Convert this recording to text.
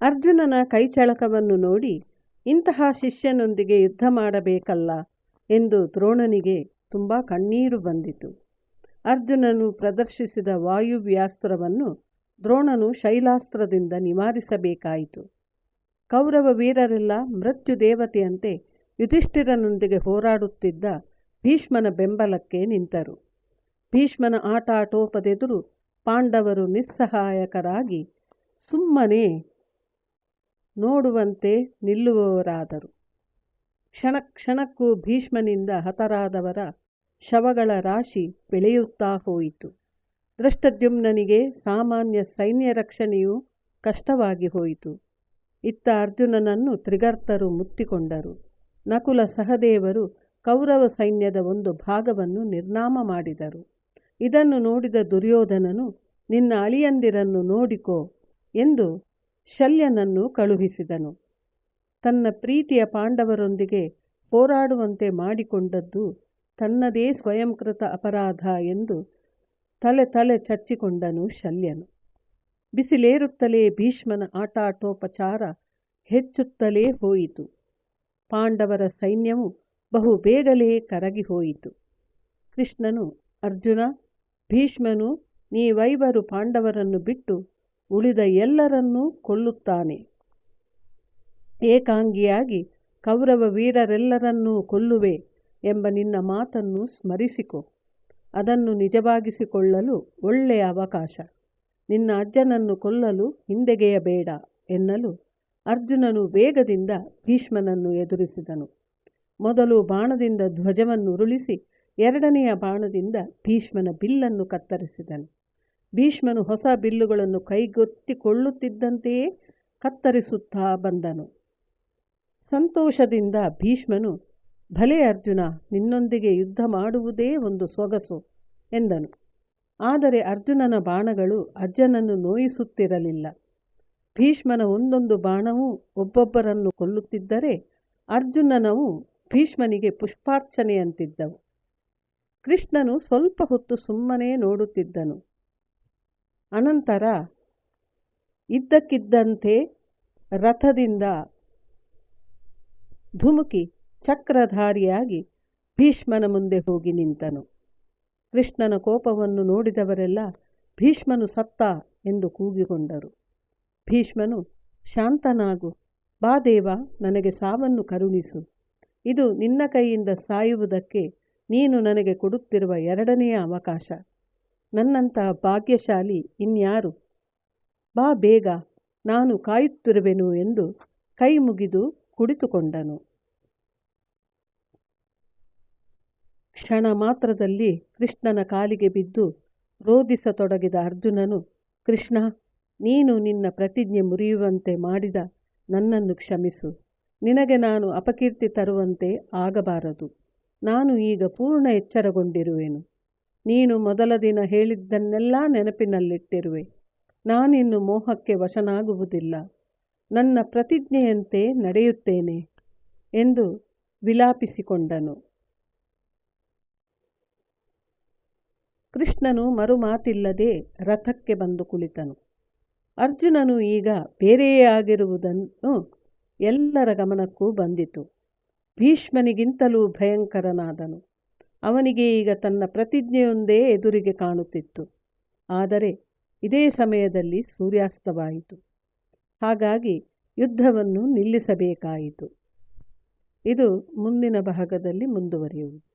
ಅರ್ಜುನನ ಕೈಚಳಕವನ್ನು ನೋಡಿ ಇಂತಹ ಶಿಷ್ಯನೊಂದಿಗೆ ಯುದ್ಧ ಮಾಡಬೇಕಲ್ಲ ಎಂದು ದ್ರೋಣನಿಗೆ ತುಂಬ ಕಣ್ಣೀರು ಬಂದಿತು. ಅರ್ಜುನನು ಪ್ರದರ್ಶಿಸಿದ ವಾಯುವ್ಯಾಸ್ತ್ರವನ್ನು ದ್ರೋಣನು ಶೈಲಾಸ್ತ್ರದಿಂದ ನಿವಾರಿಸಬೇಕಾಯಿತು. ಕೌರವ ವೀರರೆಲ್ಲ ಮೃತ್ಯು ದೇವತೆಯಂತೆ ಯುಧಿಷ್ಠಿರನೊಂದಿಗೆ ಹೋರಾಡುತ್ತಿದ್ದ ಭೀಷ್ಮನ ಬೆಂಬಲಕ್ಕೆ ನಿಂತರು. ಭೀಷ್ಮನ ಆಟಾಟೋಪದೆದುರು ಪಾಂಡವರು ನಿಸ್ಸಹಾಯಕರಾಗಿ ಸುಮ್ಮನೆ ನೋಡುವಂತೆ ನಿಲ್ಲುವವರಾದರು. ಕ್ಷಣ ಕ್ಷಣಕ್ಕೂ ಭೀಷ್ಮನಿಂದ ಹತರಾದವರ ಶವಗಳ ರಾಶಿ ಬೆಳೆಯುತ್ತಾ ಹೋಯಿತು. ದೃಷ್ಟದ್ಯುಮ್ನನಿಗೆ ಸಾಮಾನ್ಯ ಸೈನ್ಯ ರಕ್ಷಣೆಯೂ ಕಷ್ಟವಾಗಿ ಹೋಯಿತು. ಇತ್ತ ಅರ್ಜುನನನ್ನು ತ್ರಿಗರ್ತರು ಮುತ್ತಿಕೊಂಡರು. ನಕುಲ ಸಹದೇವರು ಕೌರವ ಸೈನ್ಯದ ಒಂದು ಭಾಗವನ್ನು ನಿರ್ನಾಮ ಮಾಡಿದರು. ಇದನ್ನು ನೋಡಿದ ದುರ್ಯೋಧನನು ನಿನ್ನ ಅಳಿಯಂದಿರನ್ನು ನೋಡಿಕೋ ಎಂದು ಶಲ್ಯನನ್ನು ಕಳುಹಿಸಿದನು. ತನ್ನ ಪ್ರೀತಿಯ ಪಾಂಡವರೊಂದಿಗೆ ಹೋರಾಡುವಂತೆ ಮಾಡಿಕೊಂಡದ್ದು ತನ್ನದೇ ಸ್ವಯಂಕೃತ ಅಪರಾಧ ಎಂದು ತಲೆ ಚಚ್ಚಿಕೊಂಡನು ಶಲ್ಯನು. ಬಿಸಿಲೇರುತ್ತಲೇ ಭೀಷ್ಮನ ಆಟಾಟೋಪಚಾರ ಹೆಚ್ಚುತ್ತಲೇ ಹೋಯಿತು. ಪಾಂಡವರ ಸೈನ್ಯವು ಬಹು ಬೇಗಲೇ ಕರಗಿ ಹೋಯಿತು. ಕೃಷ್ಣನು, ಅರ್ಜುನ, ಭೀಷ್ಮನು ನೀವೈವರು ಪಾಂಡವರನ್ನು ಬಿಟ್ಟು ಉಳಿದ ಎಲ್ಲರನ್ನೂ ಕೊಲ್ಲುತ್ತಾನೆ. ಏಕಾಂಗಿಯಾಗಿ ಕೌರವ ವೀರರೆಲ್ಲರನ್ನೂ ಕೊಲ್ಲುವೆ ಎಂಬ ನಿನ್ನ ಮಾತನ್ನು ಸ್ಮರಿಸಿಕೊ. ಅದನ್ನು ನಿಜವಾಗಿಸಿಕೊಳ್ಳಲು ಒಳ್ಳೆಯ ಅವಕಾಶ. ನಿನ್ನ ಅಜ್ಜನನ್ನು ಕೊಲ್ಲಲು ಹಿಂದೆಗೆಯಬೇಡ ಎನ್ನಲು ಅರ್ಜುನನು ವೇಗದಿಂದ ಭೀಷ್ಮನನ್ನು ಎದುರಿಸಿದನು. ಮೊದಲು ಬಾಣದಿಂದ ಧ್ವಜವನ್ನು ಉರುಳಿಸಿ ಎರಡನೆಯ ಬಾಣದಿಂದ ಭೀಷ್ಮನ ಬಿಲ್ಲನ್ನು ಕತ್ತರಿಸಿದನು. ಭೀಷ್ಮನು ಹೊಸ ಬಿಲ್ಲುಗಳನ್ನು ಕೈಗೊತ್ತಿಕೊಳ್ಳುತ್ತಿದ್ದಂತೆಯೇ ಕತ್ತರಿಸುತ್ತಾ ಬಂದನು. ಸಂತೋಷದಿಂದ ಭೀಷ್ಮನು, ಭಲೆ ಅರ್ಜುನ, ನಿನ್ನೊಂದಿಗೆ ಯುದ್ಧ ಮಾಡುವುದೇ ಒಂದು ಸೊಗಸು ಎಂದನು. ಆದರೆ ಅರ್ಜುನನ ಬಾಣಗಳು ಅಜ್ಜನನ್ನು ನೋಯಿಸುತ್ತಿರಲಿಲ್ಲ. ಭೀಷ್ಮನ ಒಂದೊಂದು ಬಾಣವೂ ಒಬ್ಬೊಬ್ಬರನ್ನು ಕೊಲ್ಲುತ್ತಿದ್ದರೆ ಅರ್ಜುನನವು ಭೀಷ್ಮನಿಗೆ ಪುಷ್ಪಾರ್ಚನೆಯಂತಿದ್ದವು. ಕೃಷ್ಣನು ಸ್ವಲ್ಪ ಹೊತ್ತು ಸುಮ್ಮನೆ ನೋಡುತ್ತಿದ್ದನು. ಅನಂತರ ಇದ್ದಕ್ಕಿದ್ದಂತೆ ರಥದಿಂದ ಧುಮುಕಿ ಚಕ್ರಧಾರಿಯಾಗಿ ಭೀಷ್ಮನ ಮುಂದೆ ಹೋಗಿ ನಿಂತನು. ಕೃಷ್ಣನ ಕೋಪವನ್ನು ನೋಡಿದವರೆಲ್ಲ ಭೀಷ್ಮನು ಸತ್ತ ಎಂದು ಕೂಗಿಕೊಂಡರು. ಭೀಷ್ಮನು, ಶಾಂತನಾಗು, ಬಾ ದೇವ, ನನಗೆ ಸಾವನ್ನು ಕರುಣಿಸು. ಇದು ನಿನ್ನ ಕೈಯಿಂದ ಸಾಯುವುದಕ್ಕೆ ನೀನು ನನಗೆ ಕೊಡುತ್ತಿರುವ ಎರಡನೆಯ ಅವಕಾಶ. ನನ್ನಂತಹ ಭಾಗ್ಯಶಾಲಿ ಇನ್ಯಾರು? ಬಾ ಬೇಗ, ನಾನು ಕಾಯುತ್ತಿರುವೆನು ಎಂದು ಕೈ ಮುಗಿದು ಕುಳಿತುಕೊಂಡನು. ಕ್ಷಣ ಮಾತ್ರದಲ್ಲಿ ಕೃಷ್ಣನ ಕಾಲಿಗೆ ಬಿದ್ದು ರೋಧಿಸತೊಡಗಿದ ಅರ್ಜುನನು, ಕೃಷ್ಣ, ನೀನು ನಿನ್ನ ಪ್ರತಿಜ್ಞೆ ಮುರಿಯುವಂತೆ ಮಾಡಿದ ನನ್ನನ್ನು ಕ್ಷಮಿಸು. ನಿನಗೆ ನಾನು ಅಪಕೀರ್ತಿ ತರುವಂತೆ ಆಗಬಾರದು. ನಾನು ಈಗ ಪೂರ್ಣ ಎಚ್ಚರಗೊಂಡಿರುವೆನು. ನೀನು ಮೊದಲ ದಿನ ಹೇಳಿದ್ದನ್ನೆಲ್ಲ ನೆನಪಿನಲ್ಲಿಟ್ಟಿರುವೆ. ನಾನಿನ್ನು ಮೋಹಕ್ಕೆ ವಶನಾಗುವುದಿಲ್ಲ. ನನ್ನ ಪ್ರತಿಜ್ಞೆಯಂತೆ ನಡೆಯುತ್ತೇನೆ ಎಂದು ವಿಲಾಪಿಸಿಕೊಂಡನು. ಕೃಷ್ಣನು ಮರುಮಾತಿಲ್ಲದೆ ರಥಕ್ಕೆ ಬಂದು ಕುಳಿತನು. ಅರ್ಜುನನು ಈಗ ಬೇರೆಯೇ ಆಗಿರುವುದನ್ನು ಎಲ್ಲರ ಗಮನಕ್ಕೂ ಬಂದಿತು. ಭೀಷ್ಮನಿಗಿಂತಲೂ ಭಯಂಕರನಾದನು. ಅವನಿಗೆ ಈಗ ತನ್ನ ಪ್ರತಿಜ್ಞೆಯೊಂದೇ ಎದುರಿಗೆ ಕಾಣುತ್ತಿತ್ತು. ಆದರೆ ಇದೇ ಸಮಯದಲ್ಲಿ ಸೂರ್ಯಾಸ್ತವಾಯಿತು. ಹಾಗಾಗಿ ಯುದ್ಧವನ್ನು ನಿಲ್ಲಿಸಬೇಕಾಯಿತು. ಇದು ಮುಂದಿನ ಭಾಗದಲ್ಲಿ ಮುಂದುವರಿಯುವುದು.